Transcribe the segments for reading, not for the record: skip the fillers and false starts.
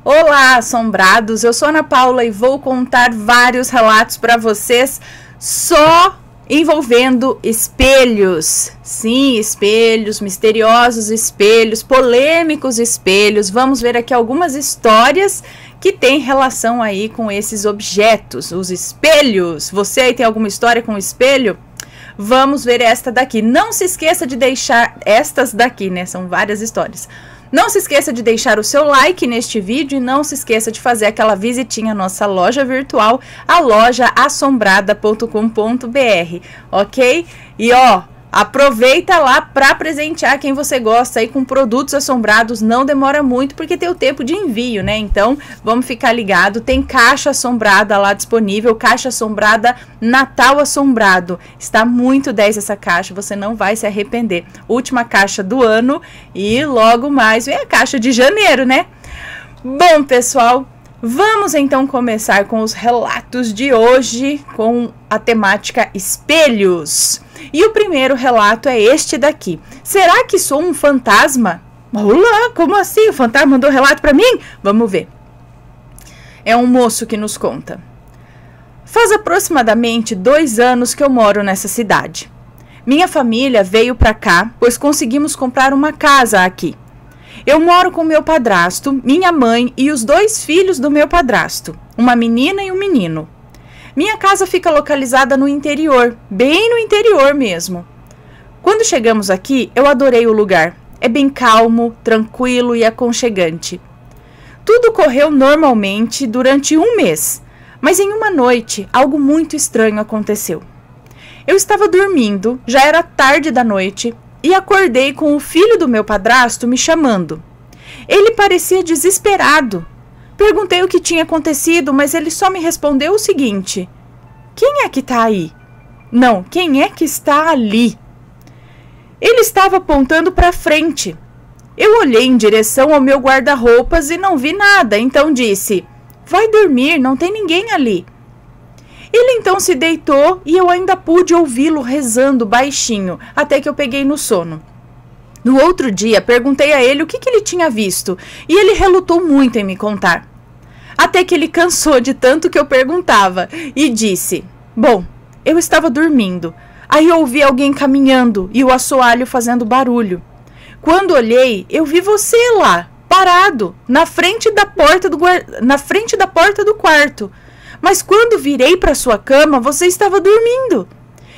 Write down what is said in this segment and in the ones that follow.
Olá, assombrados! Eu sou Ana Paula e vou contar vários relatos para vocês só envolvendo espelhos. Sim, espelhos, misteriosos espelhos, polêmicos espelhos. Vamos ver aqui algumas histórias que têm relação aí com esses objetos, os espelhos. Você aí tem alguma história com espelho? Vamos ver esta daqui. Não se esqueça de deixar estas daqui, né? São várias histórias. Não se esqueça de deixar o seu like neste vídeo e não se esqueça de fazer aquela visitinha à nossa loja virtual, a lojaasombrada.com.br, ok? E ó, aproveita lá para presentear quem você gosta aí com produtos assombrados, não demora muito porque tem o tempo de envio, né? Então, vamos ficar ligado, tem caixa assombrada lá disponível, caixa assombrada Natal Assombrado. Está muito 10 essa caixa, você não vai se arrepender. Última caixa do ano e logo mais vem a caixa de janeiro, né? Bom, pessoal, vamos então começar com os relatos de hoje com a temática espelhos. E o primeiro relato é este daqui. Será que sou um fantasma? Olá, como assim? O fantasma mandou relato para mim? Vamos ver. É um moço que nos conta. Faz aproximadamente 2 anos que eu moro nessa cidade. Minha família veio para cá, pois conseguimos comprar uma casa aqui. Eu moro com meu padrasto, minha mãe e os 2 filhos do meu padrasto, uma menina e um menino. Minha casa fica localizada no interior, bem no interior mesmo. Quando chegamos aqui, eu adorei o lugar. É bem calmo, tranquilo e aconchegante. Tudo correu normalmente durante 1 mês, mas em uma noite, algo muito estranho aconteceu. Eu estava dormindo, já era tarde da noite, e acordei com o filho do meu padrasto me chamando. Ele parecia desesperado. Perguntei o que tinha acontecido, mas ele só me respondeu o seguinte: quem é que está aí? Não, quem é que está ali? Ele estava apontando para frente. Eu olhei em direção ao meu guarda-roupas e não vi nada, então disse: vai dormir, não tem ninguém ali. Ele então se deitou e eu ainda pude ouvi-lo rezando baixinho, até que eu peguei no sono. No outro dia, perguntei a ele o que ele tinha visto, e ele relutou muito em me contar. Até que ele cansou de tanto que eu perguntava, e disse: bom, eu estava dormindo, aí eu ouvi alguém caminhando e o assoalho fazendo barulho. Quando olhei, eu vi você lá, parado, na frente da porta do quarto. Mas quando virei para sua cama, você estava dormindo.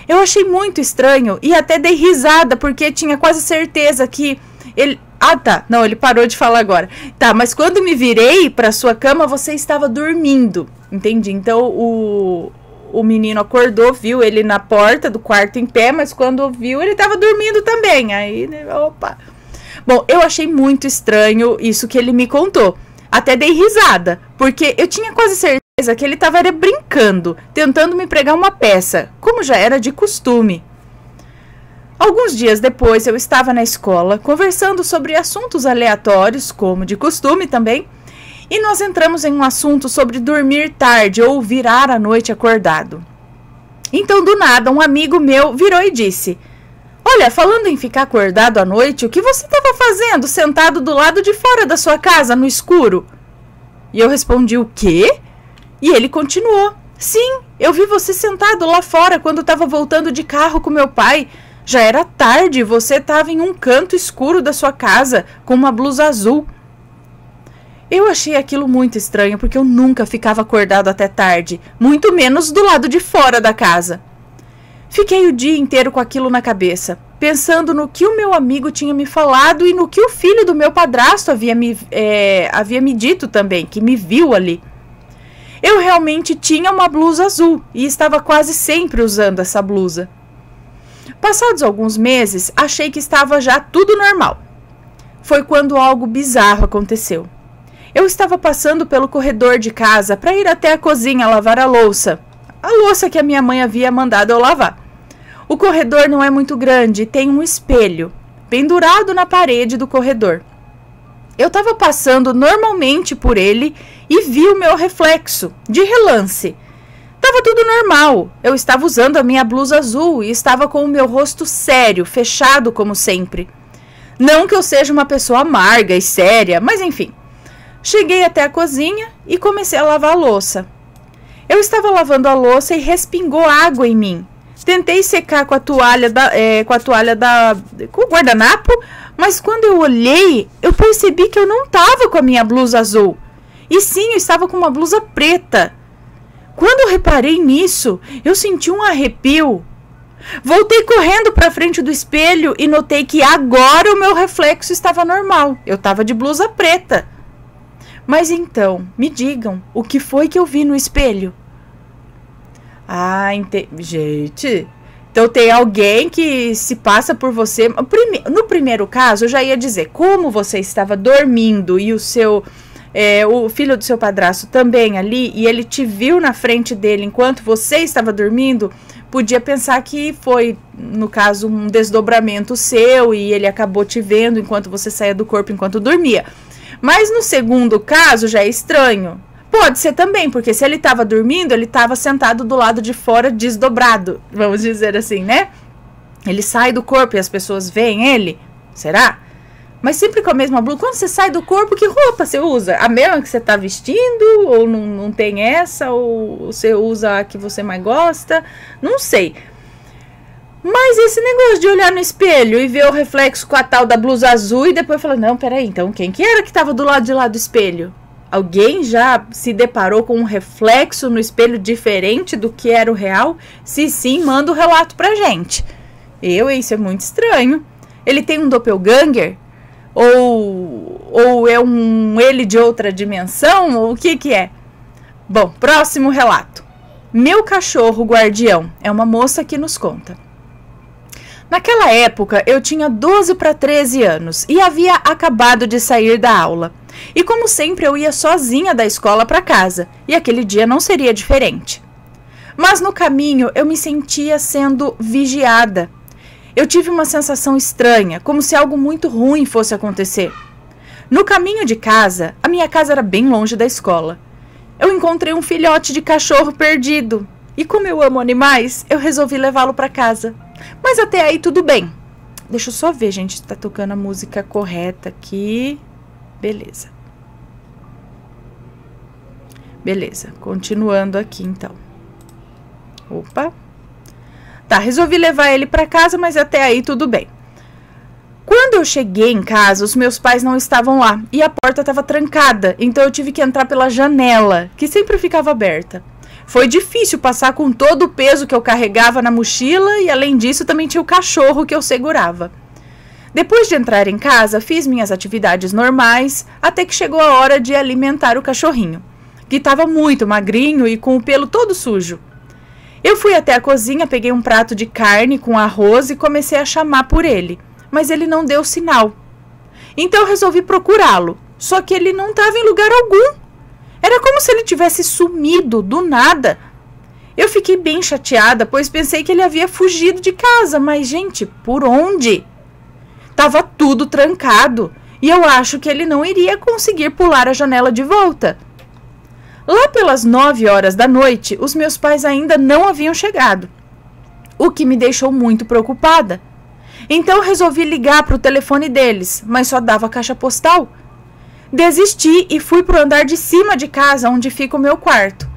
Eu achei muito estranho e até dei risada, porque tinha quase certeza que ele... Ah, tá. Não, ele parou de falar agora. Tá, mas quando me virei para sua cama, você estava dormindo. Entendi. Então, o menino acordou, viu ele na porta do quarto em pé, mas quando viu, ele estava dormindo também. Aí, opa. Bom, eu achei muito estranho isso que ele me contou. Até dei risada, porque eu tinha quase certeza que ele estava brincando, tentando me pregar uma peça, como já era de costume. Alguns dias depois, eu estava na escola, conversando sobre assuntos aleatórios, como de costume também, e nós entramos em um assunto sobre dormir tarde ou virar a noite acordado. Então, do nada, um amigo meu virou e disse: olha, falando em ficar acordado à noite, o que você estava fazendo sentado do lado de fora da sua casa, no escuro? E eu respondi: o quê? E ele continuou: sim, eu vi você sentado lá fora quando estava voltando de carro com meu pai. Já era tarde e você estava em um canto escuro da sua casa com uma blusa azul. Eu achei aquilo muito estranho, porque eu nunca ficava acordado até tarde, muito menos do lado de fora da casa. Fiquei o dia inteiro com aquilo na cabeça, pensando no que o meu amigo tinha me falado e no que o filho do meu padrasto havia me dito também, que me viu ali. Eu realmente tinha uma blusa azul e estava quase sempre usando essa blusa. Passados alguns meses, achei que estava já tudo normal. Foi quando algo bizarro aconteceu. Eu estava passando pelo corredor de casa para ir até a cozinha lavar a louça que a minha mãe havia mandado eu lavar. O corredor não é muito grande e tem um espelho pendurado na parede do corredor. Eu estava passando normalmente por ele e vi o meu reflexo, de relance. Estava tudo normal. Eu estava usando a minha blusa azul e estava com o meu rosto sério, fechado como sempre. Não que eu seja uma pessoa amarga e séria, mas enfim. Cheguei até a cozinha e comecei a lavar a louça. Eu estava lavando a louça e respingou água em mim. Tentei secar com com o guardanapo, mas quando eu olhei, eu percebi que eu não estava com a minha blusa azul. E sim, eu estava com uma blusa preta. Quando eu reparei nisso, eu senti um arrepio. Voltei correndo para frente do espelho e notei que agora o meu reflexo estava normal. Eu estava de blusa preta. Mas então, me digam, o que foi que eu vi no espelho? Ah, gente, então tem alguém que se passa por você. No primeiro caso, eu já ia dizer, como você estava dormindo e o filho do seu padrasto também ali, e ele te viu na frente dele enquanto você estava dormindo, podia pensar que foi, no caso, um desdobramento seu e ele acabou te vendo enquanto você saía do corpo enquanto dormia. Mas no segundo caso já é estranho. Pode ser também, porque se ele estava dormindo, ele estava sentado do lado de fora desdobrado, vamos dizer assim, né? Ele sai do corpo e as pessoas veem ele, será? Mas sempre com a mesma blusa. Quando você sai do corpo, que roupa você usa? A mesma que você está vestindo? Ou não tem essa? Ou você usa a que você mais gosta? Não sei. Mas esse negócio de olhar no espelho e ver o reflexo com a tal da blusa azul e depois falar, não, peraí, então quem que era que estava do lado de lá do espelho? Alguém já se deparou com um reflexo no espelho diferente do que era o real? Se sim, manda o relato pra gente. Isso é muito estranho. Ele tem um doppelganger? Ou é ele de outra dimensão? Ou o que é? Bom, próximo relato. Meu cachorro guardião. É uma moça que nos conta. Naquela época, eu tinha 12 para 13 anos e havia acabado de sair da aula. E como sempre, eu ia sozinha da escola para casa, e aquele dia não seria diferente. Mas no caminho, eu me sentia sendo vigiada. Eu tive uma sensação estranha, como se algo muito ruim fosse acontecer. No caminho de casa, a minha casa era bem longe da escola. Eu encontrei um filhote de cachorro perdido. E como eu amo animais, eu resolvi levá-lo para casa. Mas até aí tudo bem. Deixa eu só ver, gente, tá tocando a música correta aqui. Beleza. Beleza, continuando aqui então. Opa. Tá, resolvi levar ele para casa, mas até aí tudo bem. Quando eu cheguei em casa, os meus pais não estavam lá e a porta estava trancada, então eu tive que entrar pela janela, que sempre ficava aberta. Foi difícil passar com todo o peso que eu carregava na mochila e, além disso, também tinha o cachorro que eu segurava. Depois de entrar em casa, fiz minhas atividades normais, até que chegou a hora de alimentar o cachorrinho, que estava muito magrinho e com o pelo todo sujo. Eu fui até a cozinha, peguei um prato de carne com arroz e comecei a chamar por ele, mas ele não deu sinal. Então eu resolvi procurá-lo, só que ele não estava em lugar algum. Era como se ele tivesse sumido do nada. Eu fiquei bem chateada, pois pensei que ele havia fugido de casa, mas, gente, por onde? Tava tudo trancado e eu acho que ele não iria conseguir pular a janela de volta. Lá pelas 9 horas da noite, os meus pais ainda não haviam chegado, o que me deixou muito preocupada. Então resolvi ligar para o telefone deles, mas só dava caixa postal. Desisti e fui para o andar de cima de casa, onde fica o meu quarto.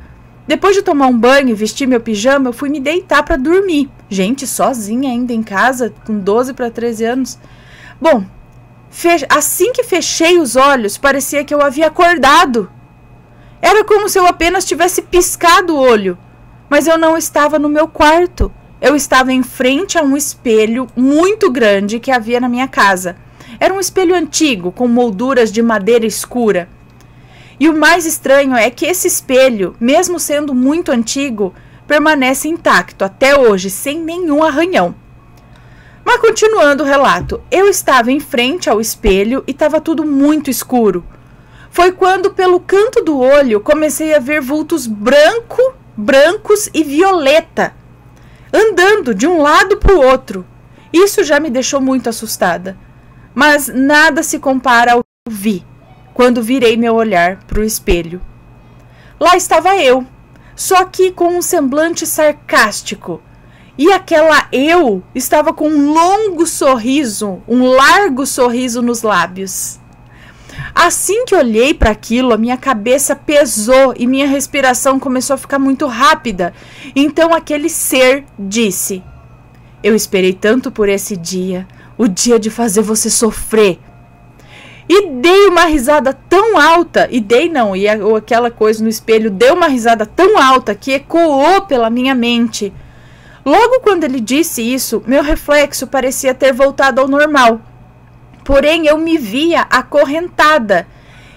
Depois de tomar um banho e vestir meu pijama, eu fui me deitar para dormir. Gente, sozinha ainda em casa, com 12 para 13 anos. Bom, assim que fechei os olhos, parecia que eu havia acordado. Era como se eu apenas tivesse piscado o olho. Mas eu não estava no meu quarto. Eu estava em frente a um espelho muito grande que havia na minha casa. Era um espelho antigo, com molduras de madeira escura. E o mais estranho é que esse espelho, mesmo sendo muito antigo, permanece intacto até hoje, sem nenhum arranhão. Mas continuando o relato, eu estava em frente ao espelho e estava tudo muito escuro. Foi quando, pelo canto do olho, comecei a ver vultos brancos e violeta, andando de um lado para o outro. Isso já me deixou muito assustada. Mas nada se compara ao que eu vi quando virei meu olhar para o espelho. Lá estava eu, só que com um semblante sarcástico. E aquela eu estava com um largo sorriso nos lábios. Assim que olhei para aquilo, a minha cabeça pesou e minha respiração começou a ficar muito rápida. Então aquele ser disse: eu esperei tanto por esse dia, o dia de fazer você sofrer. E dei uma risada tão alta, aquela coisa no espelho deu uma risada tão alta que ecoou pela minha mente. Logo quando ele disse isso, meu reflexo parecia ter voltado ao normal. Porém, eu me via acorrentada.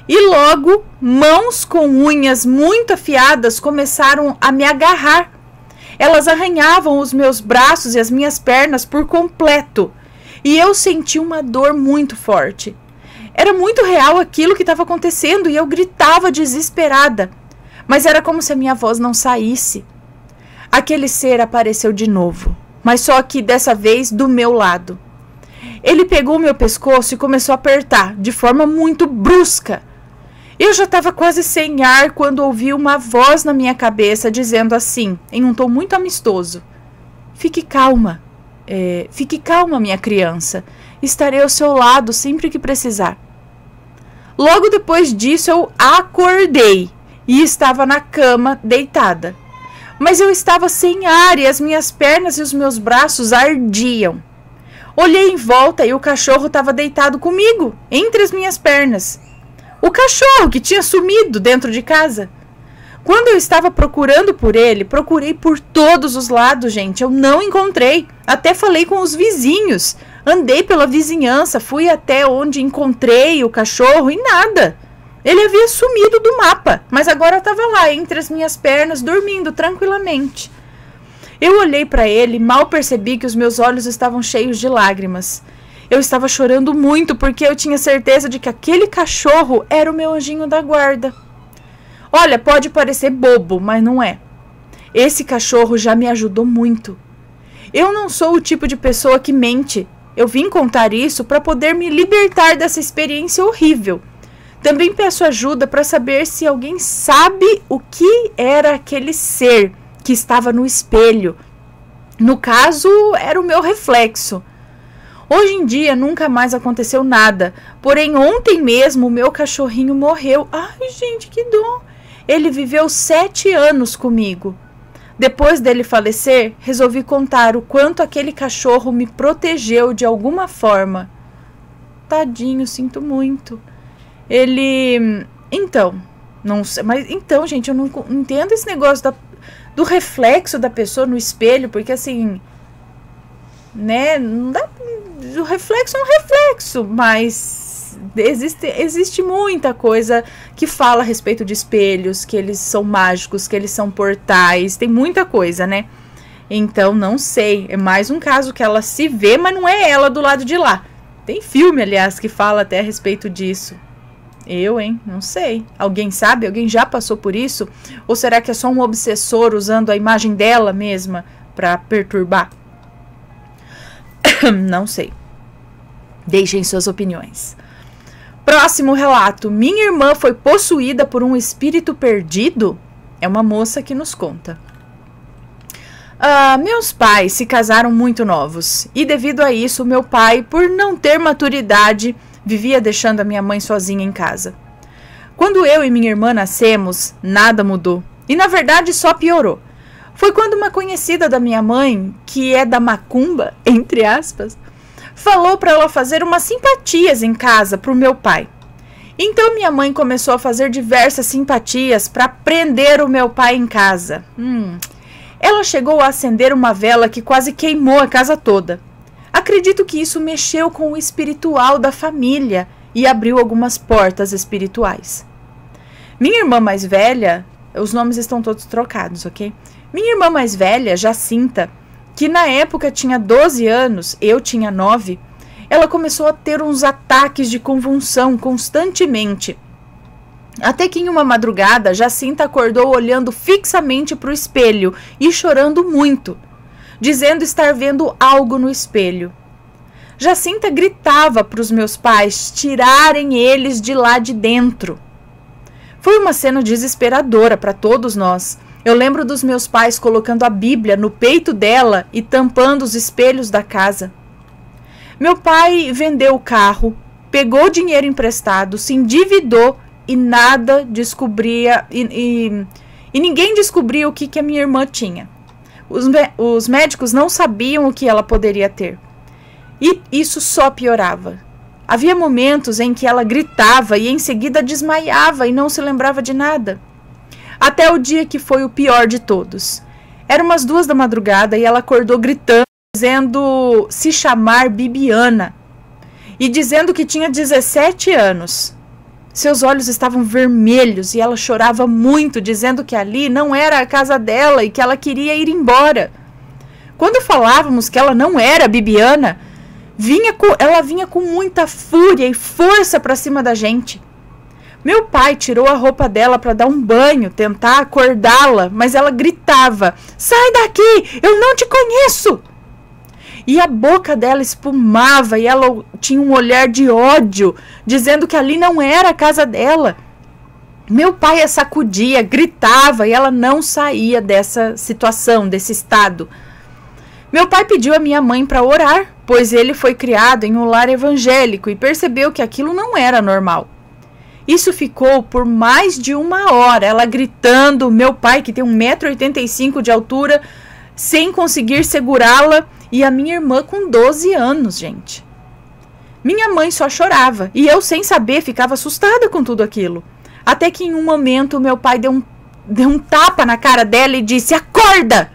E logo, mãos com unhas muito afiadas começaram a me agarrar. Elas arranhavam os meus braços e as minhas pernas por completo. E eu senti uma dor muito forte. Era muito real aquilo que estava acontecendo e eu gritava desesperada. Mas era como se a minha voz não saísse. Aquele ser apareceu de novo, mas só que dessa vez do meu lado. Ele pegou meu pescoço e começou a apertar de forma muito brusca. Eu já estava quase sem ar quando ouvi uma voz na minha cabeça dizendo assim, em um tom muito amistoso: fique calma, minha criança. Estarei ao seu lado sempre que precisar. Logo depois disso eu acordei e estava na cama deitada. Mas eu estava sem ar e as minhas pernas e os meus braços ardiam. Olhei em volta e o cachorro estava deitado comigo, entre as minhas pernas. O cachorro que tinha sumido dentro de casa. Quando eu estava procurando por ele, procurei por todos os lados, gente. Eu não encontrei. Até falei com os vizinhos. Andei pela vizinhança, fui até onde encontrei o cachorro e nada. Ele havia sumido do mapa, mas agora estava lá, entre as minhas pernas, dormindo tranquilamente. Eu olhei para ele e mal percebi que os meus olhos estavam cheios de lágrimas. Eu estava chorando muito porque eu tinha certeza de que aquele cachorro era o meu anjinho da guarda. Olha, pode parecer bobo, mas não é. Esse cachorro já me ajudou muito. Eu não sou o tipo de pessoa que mente. Eu vim contar isso para poder me libertar dessa experiência horrível. Também peço ajuda para saber se alguém sabe o que era aquele ser que estava no espelho. No caso, era o meu reflexo. Hoje em dia nunca mais aconteceu nada, porém ontem mesmo o meu cachorrinho morreu. Ai, gente, que dó! Ele viveu 7 anos comigo. Depois dele falecer, resolvi contar o quanto aquele cachorro me protegeu de alguma forma. Tadinho, sinto muito. Então, não sei, mas então, gente, eu não entendo esse negócio do reflexo da pessoa no espelho, porque assim, né, não dá, o reflexo é um reflexo, mas existe muita coisa que fala a respeito de espelhos, que eles são mágicos, que eles são portais, tem muita coisa, né? Então, não sei, é mais um caso que ela se vê, mas não é ela do lado de lá. Tem filme, aliás, que fala até a respeito disso. Não sei. Alguém sabe? Alguém já passou por isso? Ou será que é só um obsessor usando a imagem dela mesma para perturbar? Não sei. Deixem suas opiniões. Próximo relato. Minha irmã foi possuída por um espírito perdido? É uma moça que nos conta. Meus pais se casaram muito novos. E devido a isso, meu pai, por não ter maturidade, vivia deixando a minha mãe sozinha em casa. Quando eu e minha irmã nascemos, nada mudou. E na verdade só piorou. Foi quando uma conhecida da minha mãe, que é da macumba, entre aspas, falou para ela fazer umas simpatias em casa para o meu pai. Então minha mãe começou a fazer diversas simpatias para prender o meu pai em casa. Ela chegou a acender uma vela que quase queimou a casa toda. Acredito que isso mexeu com o espiritual da família e abriu algumas portas espirituais. Minha irmã mais velha, os nomes estão todos trocados, ok? Minha irmã mais velha, Jacinta, que na época tinha 12 anos, eu tinha 9, ela começou a ter uns ataques de convulsão constantemente. Até que em uma madrugada, Jacinta acordou olhando fixamente para o espelho e chorando muito, dizendo estar vendo algo no espelho. Jacinta gritava para os meus pais tirarem eles de lá de dentro. Foi uma cena desesperadora para todos nós. Eu lembro dos meus pais colocando a Bíblia no peito dela e tampando os espelhos da casa. Meu pai vendeu o carro, pegou dinheiro emprestado, se endividou e nada descobria, e ninguém descobriu o que a minha irmã tinha. Os médicos não sabiam o que ela poderia ter. E isso só piorava. Havia momentos em que ela gritava e em seguida desmaiava e não se lembrava de nada. Até o dia que foi o pior de todos. Era umas 2 da madrugada e ela acordou gritando, dizendo se chamar Bibiana e dizendo que tinha 17 anos. Seus olhos estavam vermelhos e ela chorava muito, dizendo que ali não era a casa dela e que ela queria ir embora. Quando falávamos que ela não era Bibiana, ela vinha com muita fúria e força para cima da gente. Meu pai tirou a roupa dela para dar um banho, tentar acordá-la, mas ela gritava: sai daqui, eu não te conheço! E a boca dela espumava e ela tinha um olhar de ódio, dizendo que ali não era a casa dela. Meu pai a sacudia, gritava e ela não saía dessa situação, desse estado. Meu pai pediu a minha mãe para orar, pois ele foi criado em um lar evangélico e percebeu que aquilo não era normal. Isso ficou por mais de 1 hora, ela gritando, meu pai, que tem 1,85 m de altura, sem conseguir segurá-la, e a minha irmã com 12 anos, gente. Minha mãe só chorava, e eu, sem saber, ficava assustada com tudo aquilo. Até que em um momento, meu pai deu um tapa na cara dela e disse: acorda!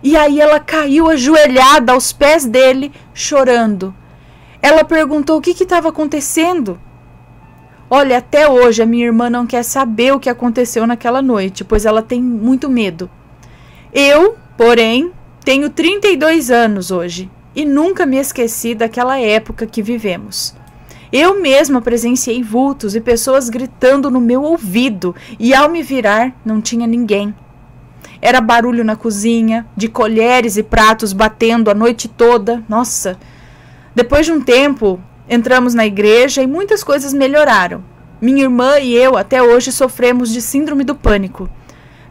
E aí ela caiu ajoelhada aos pés dele, chorando. Ela perguntou o que estava acontecendo. Olha, até hoje a minha irmã não quer saber o que aconteceu naquela noite, pois ela tem muito medo. Eu, porém, tenho 32 anos hoje e nunca me esqueci daquela época que vivemos. Eu mesma presenciei vultos e pessoas gritando no meu ouvido e ao me virar não tinha ninguém. Era barulho na cozinha, de colheres e pratos batendo a noite toda. Nossa! Depois de um tempo, entramos na igreja e muitas coisas melhoraram. Minha irmã e eu até hoje sofremos de síndrome do pânico.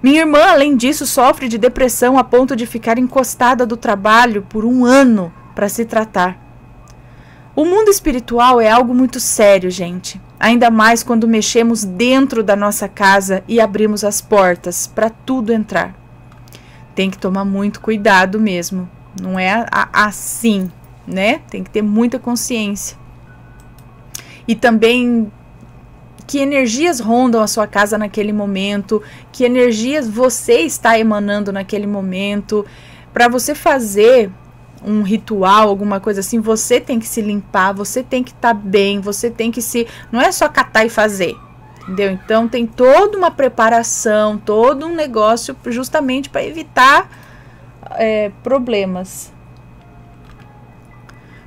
Minha irmã, além disso, sofre de depressão a ponto de ficar encostada do trabalho por 1 ano para se tratar. O mundo espiritual é algo muito sério, gente. Ainda mais quando mexemos dentro da nossa casa e abrimos as portas para tudo entrar. Tem que tomar muito cuidado mesmo. Não é assim, né? Tem que ter muita consciência. E também que energias rondam a sua casa naquele momento, que energias você está emanando naquele momento. Para você fazer um ritual, alguma coisa assim, você tem que se limpar, você tem que estar bem, você tem que se... Não é só catar e fazer, entendeu? Então tem toda uma preparação, todo um negócio justamente para evitar problemas.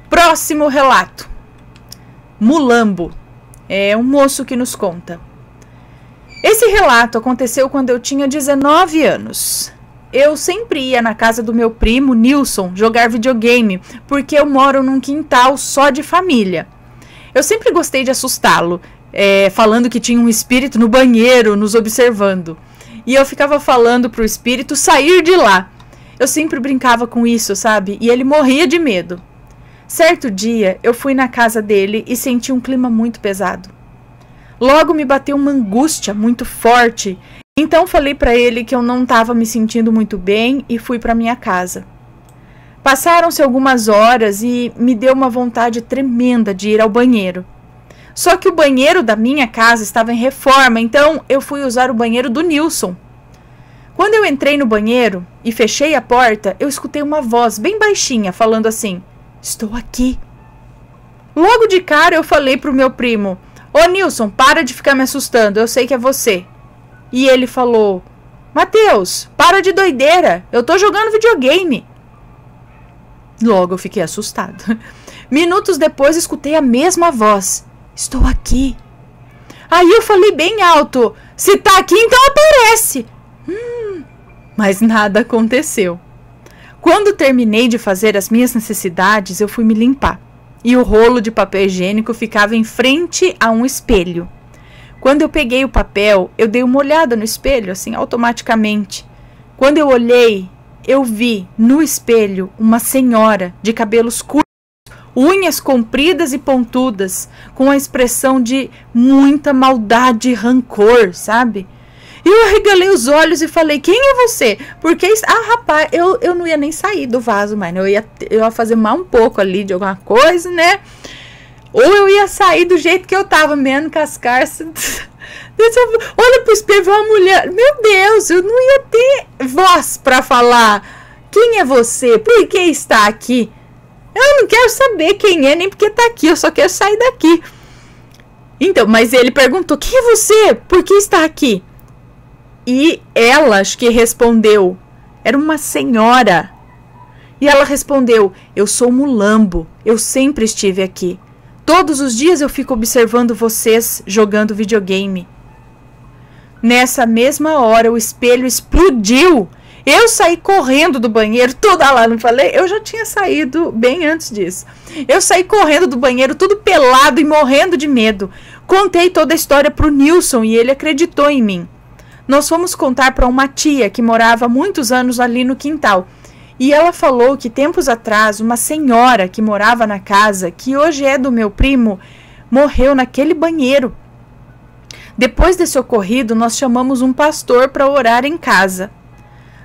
Próximo relato. Mulambo. É um moço que nos conta. Esse relato aconteceu quando eu tinha 19 anos. Eu sempre ia na casa do meu primo, Nilson, jogar videogame, porque eu moro num quintal só de família. Eu sempre gostei de assustá-lo, falando que tinha um espírito no banheiro nos observando. E eu ficava falando pro espírito sair de lá. Eu sempre brincava com isso, sabe? E ele morria de medo. Certo dia, eu fui na casa dele e senti um clima muito pesado. Logo me bateu uma angústia muito forte. Então falei para ele que eu não estava me sentindo muito bem e fui para minha casa. Passaram-se algumas horas e me deu uma vontade tremenda de ir ao banheiro. Só que o banheiro da minha casa estava em reforma, então eu fui usar o banheiro do Nilson. Quando eu entrei no banheiro e fechei a porta, eu escutei uma voz bem baixinha falando assim: estou aqui. Logo de cara eu falei pro meu primo: ô Nilson, para de ficar me assustando, eu sei que é você. E ele falou: Mateus, para de doideira, eu tô jogando videogame. Logo eu fiquei assustado. Minutos depois escutei a mesma voz: estou aqui. Aí eu falei bem alto: se tá aqui, então aparece. Mas nada aconteceu. Quando terminei de fazer as minhas necessidades, eu fui me limpar. E o rolo de papel higiênico ficava em frente a um espelho. Quando eu peguei o papel, eu dei uma olhada no espelho, assim, automaticamente. Quando eu olhei, eu vi no espelho uma senhora de cabelos curtos, unhas compridas e pontudas, com a expressão de muita maldade e rancor, sabe? E eu arregalei os olhos e falei, quem é você? Porque, rapaz, eu não ia nem sair do vaso, mas eu ia fazer mal um pouco ali de alguma coisa, né? Ou eu ia sair do jeito que eu tava, mesmo com as carças. Olha pro espelho, uma mulher. Meu Deus, eu não ia ter voz pra falar. Quem é você? Por que está aqui? Eu não quero saber quem é, nem porque tá aqui. Eu só quero sair daqui. Então, mas ele perguntou, quem é você? Por que está aqui? E ela, acho que respondeu, era uma senhora. E ela respondeu, eu sou Mulambo, eu sempre estive aqui. Todos os dias eu fico observando vocês jogando videogame. Nessa mesma hora o espelho explodiu. Eu saí correndo do banheiro, toda lá, não falei? Eu já tinha saído bem antes disso. Eu saí correndo do banheiro, tudo pelado e morrendo de medo. Contei toda a história pro Nilson e ele acreditou em mim. Nós fomos contar para uma tia que morava há muitos anos ali no quintal. E ela falou que tempos atrás uma senhora que morava na casa, que hoje é do meu primo, morreu naquele banheiro. Depois desse ocorrido, nós chamamos um pastor para orar em casa.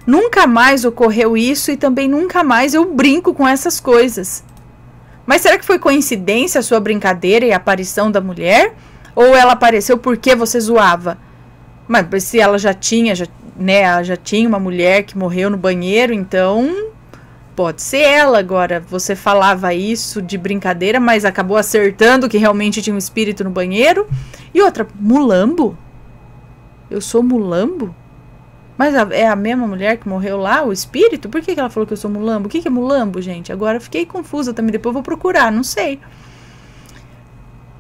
Nunca mais ocorreu isso e também nunca mais eu brinco com essas coisas. Mas será que foi coincidência a sua brincadeira e a aparição da mulher? Ou ela apareceu porque você zoava? Mas se ela já tinha uma mulher que morreu no banheiro, então pode ser ela. Agora, você falava isso de brincadeira, mas acabou acertando que realmente tinha um espírito no banheiro. E outra, Mulambo? Eu sou Mulambo? Mas é a mesma mulher que morreu lá, o espírito? Por que ela falou que eu sou Mulambo? O que é Mulambo, gente? Agora eu fiquei confusa também, depois eu vou procurar, não sei.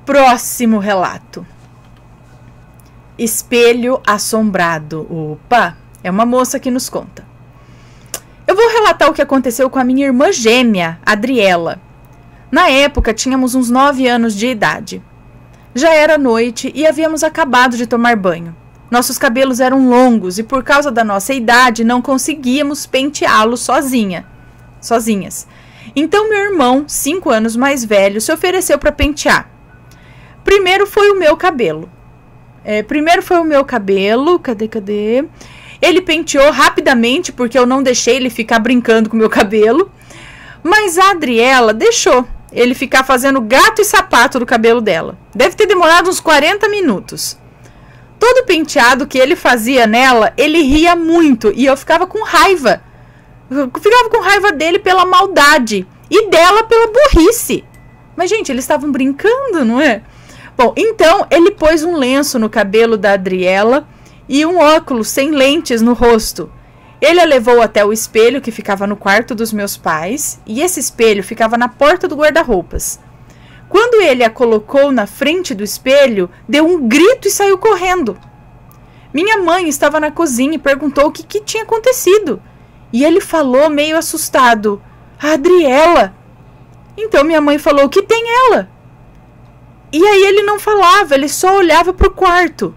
Próximo relato. Espelho assombrado. Opa, é uma moça que nos conta. Eu vou relatar o que aconteceu com a minha irmã gêmea, Adriela. Na época, tínhamos uns 9 anos de idade. Já era noite e havíamos acabado de tomar banho. Nossos cabelos eram longos e por causa da nossa idade não conseguíamos penteá-los sozinhas. Então meu irmão, 5 anos mais velho, se ofereceu para pentear. Primeiro foi o meu cabelo. Cadê? Ele penteou rapidamente porque eu não deixei ele ficar brincando com o meu cabelo. Mas a Adriela deixou ele ficar fazendo gato e sapato do cabelo dela. Deve ter demorado uns 40 minutos. Todo penteado que ele fazia nela, ele ria muito e eu ficava com raiva. Eu ficava com raiva dele pela maldade e dela pela burrice. Mas, gente, eles estavam brincando, não é? Bom, então ele pôs um lenço no cabelo da Adriela e um óculos sem lentes no rosto. Ele a levou até o espelho que ficava no quarto dos meus pais e esse espelho ficava na porta do guarda-roupas. Quando ele a colocou na frente do espelho, deu um grito e saiu correndo. Minha mãe estava na cozinha e perguntou o que tinha acontecido. E ele falou meio assustado, Adriela. Então minha mãe falou, o que tem ela? E aí ele não falava, ele só olhava para o quarto.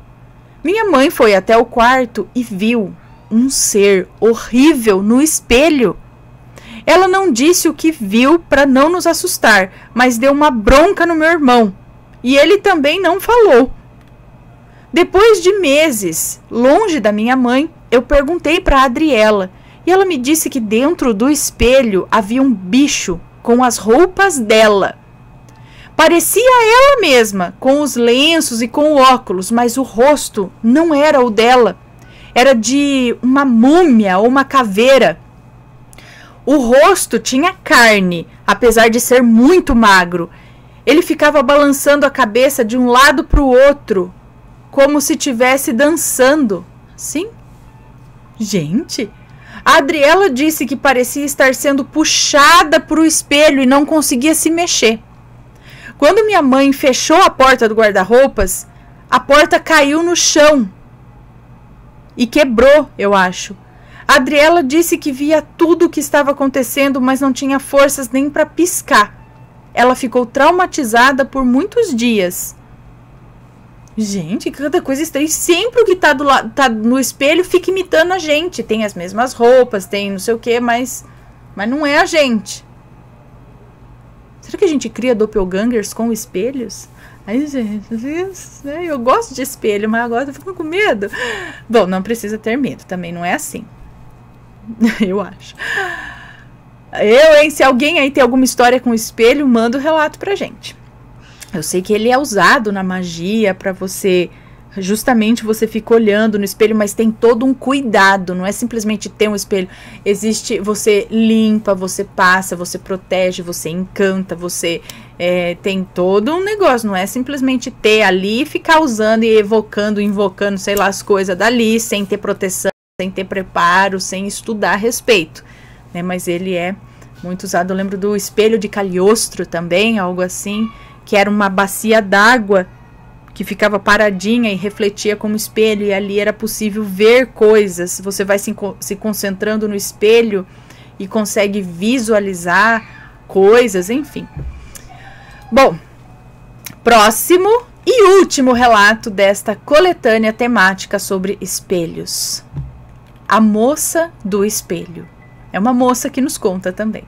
Minha mãe foi até o quarto e viu um ser horrível no espelho. Ela não disse o que viu para não nos assustar, mas deu uma bronca no meu irmão. E ele também não falou. Depois de meses, longe da minha mãe, eu perguntei para a Adriela. E ela me disse que dentro do espelho havia um bicho com as roupas dela. Parecia ela mesma, com os lenços e com o óculos, mas o rosto não era o dela. Era de uma múmia ou uma caveira. O rosto tinha carne, apesar de ser muito magro. Ele ficava balançando a cabeça de um lado para o outro, como se estivesse dançando. Sim? Gente, a Adriela disse que parecia estar sendo puxada para o espelho e não conseguia se mexer. Quando minha mãe fechou a porta do guarda-roupas, a porta caiu no chão e quebrou, eu acho. A Adriela disse que via tudo o que estava acontecendo, mas não tinha forças nem para piscar. Ela ficou traumatizada por muitos dias. Gente, cada coisa estranha. Sempre o que tá no espelho fica imitando a gente. Tem as mesmas roupas, tem não sei o que, mas não é a gente. Será que a gente cria doppelgangers com espelhos? Aí, gente, eu gosto de espelho, mas agora eu fico com medo. Bom, não precisa ter medo, também não é assim. Eu acho. Se alguém aí tem alguma história com espelho, manda o relato pra gente. Eu sei que ele é usado na magia pra você... Justamente você fica olhando no espelho, mas tem todo um cuidado, não é simplesmente ter um espelho. Existe, você limpa, você passa, você protege, você encanta, você tem todo um negócio. Não é simplesmente ter ali e ficar usando e evocando, invocando, sei lá, as coisas dali, sem ter proteção, sem ter preparo, sem estudar a respeito, né? Mas ele é muito usado. Eu lembro do espelho de Cagliostro também, algo assim, que era uma bacia d'água que ficava paradinha e refletia como espelho, e ali era possível ver coisas. Você vai se concentrando no espelho e consegue visualizar coisas, enfim. Bom, próximo e último relato desta coletânea temática sobre espelhos. A moça do espelho. É uma moça que nos conta também.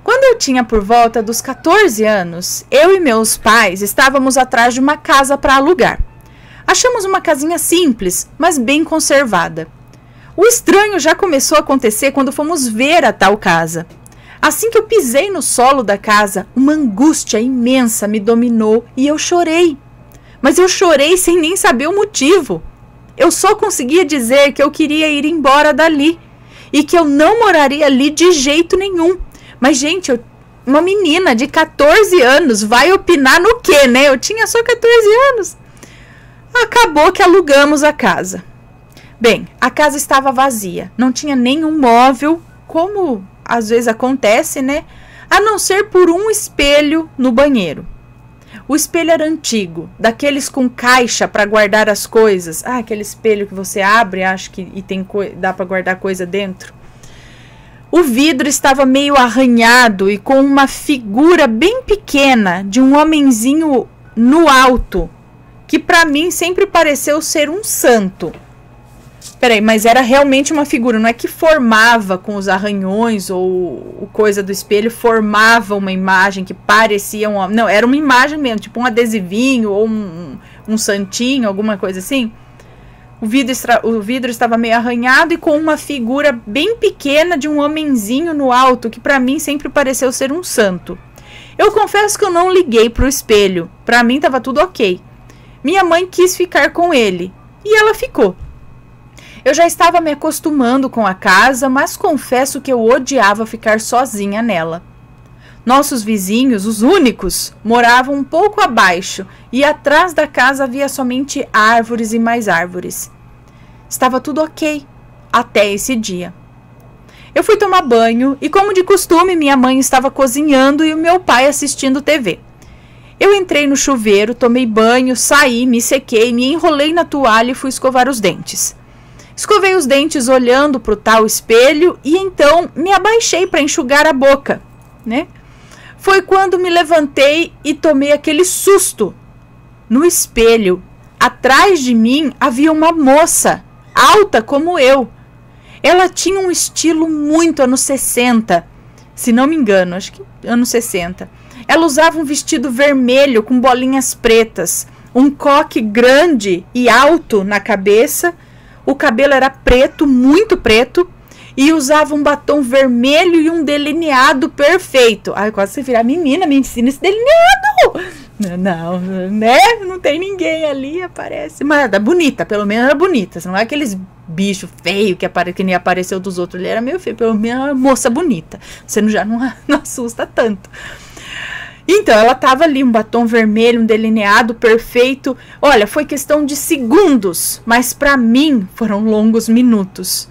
Quando eu tinha por volta dos 14 anos, eu e meus pais estávamos atrás de uma casa para alugar. Achamos uma casinha simples, mas bem conservada. O estranho já começou a acontecer quando fomos ver a tal casa. Assim que eu pisei no solo da casa, uma angústia imensa me dominou e eu chorei. Mas eu chorei sem nem saber o motivo. Eu só conseguia dizer que eu queria ir embora dali e que eu não moraria ali de jeito nenhum. Mas, gente, uma menina de 14 anos vai opinar no quê, né? Eu tinha só 14 anos. Acabou que alugamos a casa. Bem, a casa estava vazia. Não tinha nenhum móvel, como às vezes acontece, né? A não ser por um espelho no banheiro. O espelho era antigo, daqueles com caixa para guardar as coisas. Ah, aquele espelho que você abre, acho que dá para guardar coisa dentro. O vidro estava meio arranhado e com uma figura bem pequena de um homenzinho no alto, que para mim sempre pareceu ser um santo. Peraí, mas era realmente uma figura, não é que formava com os arranhões ou coisa do espelho, formava uma imagem que parecia um homem. Não, era uma imagem mesmo, tipo um adesivinho ou um santinho, alguma coisa assim. O vidro estava meio arranhado e com uma figura bem pequena de um homenzinho no alto, que para mim sempre pareceu ser um santo. Eu confesso que eu não liguei para o espelho. Para mim estava tudo ok. Minha mãe quis ficar com ele e ela ficou. Eu já estava me acostumando com a casa, mas confesso que eu odiava ficar sozinha nela. Nossos vizinhos, os únicos, moravam um pouco abaixo e atrás da casa havia somente árvores e mais árvores. Estava tudo ok, até esse dia. Eu fui tomar banho e, como de costume, minha mãe estava cozinhando e o meu pai assistindo TV. Eu entrei no chuveiro, tomei banho, saí, me sequei, me enrolei na toalha e fui escovar os dentes. Escovei os dentes olhando para o tal espelho e então me abaixei para enxugar a boca, né? Foi quando me levantei e tomei aquele susto. No espelho, atrás de mim, havia uma moça, alta como eu. Ela tinha um estilo muito anos 60, se não me engano, acho que anos 60. Ela usava um vestido vermelho com bolinhas pretas, um coque grande e alto na cabeça. O cabelo era preto, muito preto, e usava um batom vermelho e um delineado perfeito. Ai, quase você virar menina, me ensina esse delineado. Não, né? Não tem ninguém ali, aparece. Mas era bonita, pelo menos era bonita. Não é aqueles bichos feios que nem apareceu dos outros. Ele era meio feio, pelo menos era uma moça bonita. Você não assusta tanto. Então, ela estava ali, um batom vermelho, um delineado perfeito. Olha, foi questão de segundos, mas para mim foram longos minutos.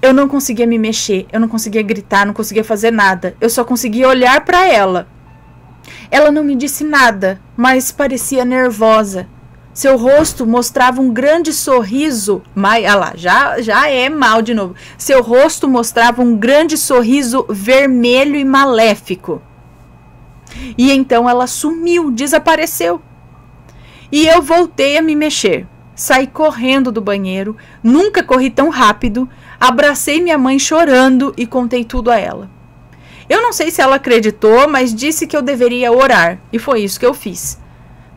Eu não conseguia me mexer, eu não conseguia gritar, não conseguia fazer nada. Eu só conseguia olhar para ela. Ela não me disse nada, mas parecia nervosa. Seu rosto mostrava um grande sorriso. Ah lá, já é mal de novo. Seu rosto mostrava um grande sorriso vermelho e maléfico. E então ela sumiu, desapareceu. E eu voltei a me mexer. Saí correndo do banheiro, nunca corri tão rápido, abracei minha mãe chorando e contei tudo a ela. Eu não sei se ela acreditou, mas disse que eu deveria orar, e foi isso que eu fiz.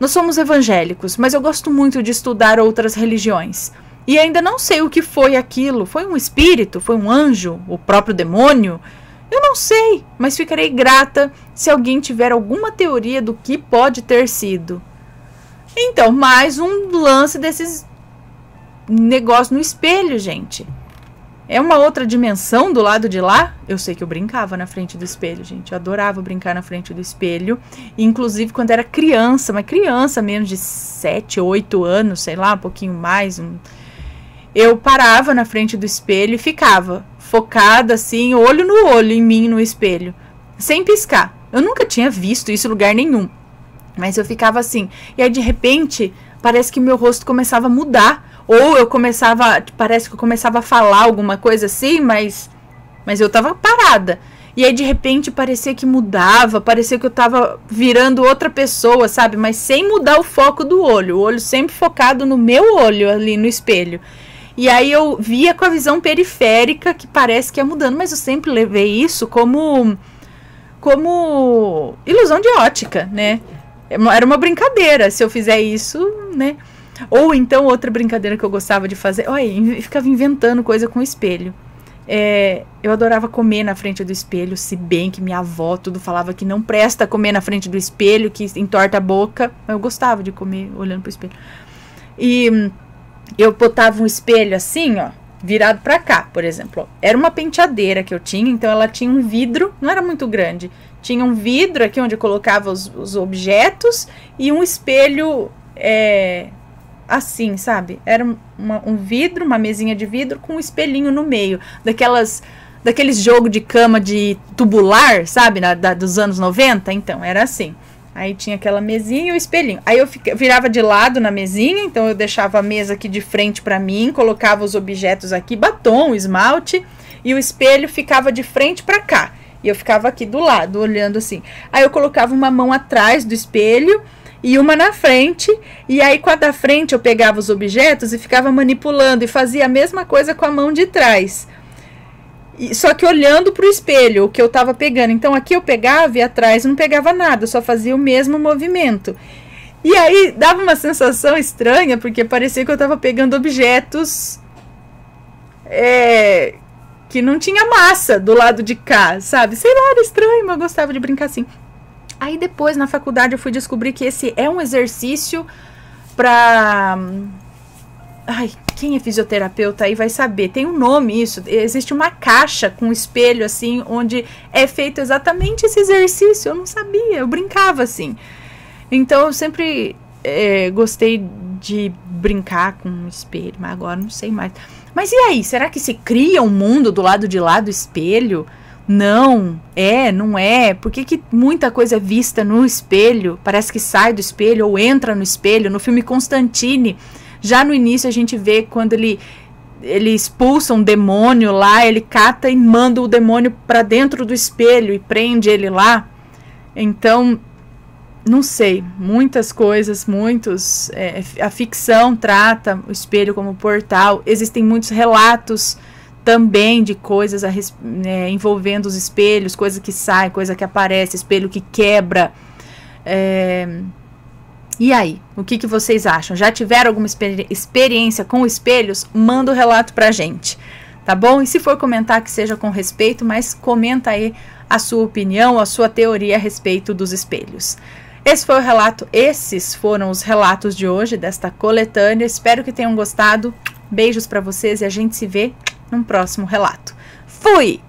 Nós somos evangélicos, mas eu gosto muito de estudar outras religiões. E ainda não sei o que foi aquilo. Foi um espírito? Foi um anjo? O próprio demônio? Eu não sei, mas ficarei grata se alguém tiver alguma teoria do que pode ter sido. Então, mais um lance desses negócios no espelho, gente. É uma outra dimensão do lado de lá? Eu sei que eu brincava na frente do espelho, gente. Eu adorava brincar na frente do espelho. Inclusive quando era criança, mas criança, menos de 7, 8 anos, sei lá, um pouquinho mais. Eu parava na frente do espelho e ficava focada assim, olho no olho em mim no espelho, sem piscar. Eu nunca tinha visto isso em lugar nenhum. Mas eu ficava assim. E aí de repente, parece que meu rosto começava a mudar. Ou eu começava, parece que eu começava a falar alguma coisa assim, mas eu tava parada. E aí de repente parecia que mudava, parecia que eu tava virando outra pessoa, sabe? Mas sem mudar o foco do olho. O olho sempre focado no meu olho ali no espelho. E aí eu via com a visão periférica que parece que ia mudando. Mas eu sempre levei isso como ilusão de ótica, né? Era uma brincadeira se eu fizer isso, né? Ou então, outra brincadeira que eu gostava de fazer, olha, eu ficava inventando coisa com o espelho. Eu adorava comer na frente do espelho, se bem que minha avó tudo falava que não presta comer na frente do espelho, que entorta a boca. Mas eu gostava de comer olhando pro espelho. E eu botava um espelho assim, ó, virado pra cá, por exemplo. Era uma penteadeira que eu tinha, então ela tinha um vidro, não era muito grande. Tinha um vidro aqui onde eu colocava os objetos e um espelho... assim, sabe? Era um vidro, uma mesinha de vidro com um espelhinho no meio. Daqueles jogos de cama de tubular, sabe? Dos anos 90. Então, era assim. Aí tinha aquela mesinha e o espelhinho. Aí eu virava de lado na mesinha, então eu deixava a mesa aqui de frente pra mim, colocava os objetos aqui, batom, esmalte, e o espelho ficava de frente pra cá. E eu ficava aqui do lado, olhando assim. Aí eu colocava uma mão atrás do espelho e uma na frente, e aí com a da frente eu pegava os objetos e ficava manipulando, e fazia a mesma coisa com a mão de trás. Só que olhando para o espelho, o que eu estava pegando. Então aqui eu pegava e atrás não pegava nada, só fazia o mesmo movimento. E aí dava uma sensação estranha, porque parecia que eu estava pegando objetos que não tinha massa do lado de cá, sabe? Sei lá, era estranho, mas eu gostava de brincar assim. Aí depois, na faculdade, eu fui descobrir que esse é um exercício para... Ai, quem é fisioterapeuta aí vai saber. Tem um nome isso. Existe uma caixa com espelho, assim, onde é feito exatamente esse exercício. Eu não sabia, eu brincava assim. Então, eu sempre gostei de brincar com um espelho, mas agora não sei mais. Mas e aí? Será que se cria um mundo do lado de lá do espelho? Não é. Por que muita coisa é vista no espelho? Parece que sai do espelho ou entra no espelho. No filme Constantine, já no início a gente vê quando ele expulsa um demônio lá, ele cata e manda o demônio para dentro do espelho e prende ele lá. Então, não sei, muitas coisas, a ficção trata o espelho como portal. Existem muitos relatos também de coisas envolvendo os espelhos, coisa que sai, coisa que aparece, espelho que quebra. E aí, o que vocês acham? Já tiveram alguma experiência com espelhos? Manda o relato pra gente, tá bom? E se for comentar, que seja com respeito, mas comenta aí a sua opinião, a sua teoria a respeito dos espelhos. Esses foram os relatos de hoje, desta coletânea. Espero que tenham gostado. Beijos pra vocês e a gente se vê num próximo relato. Fui!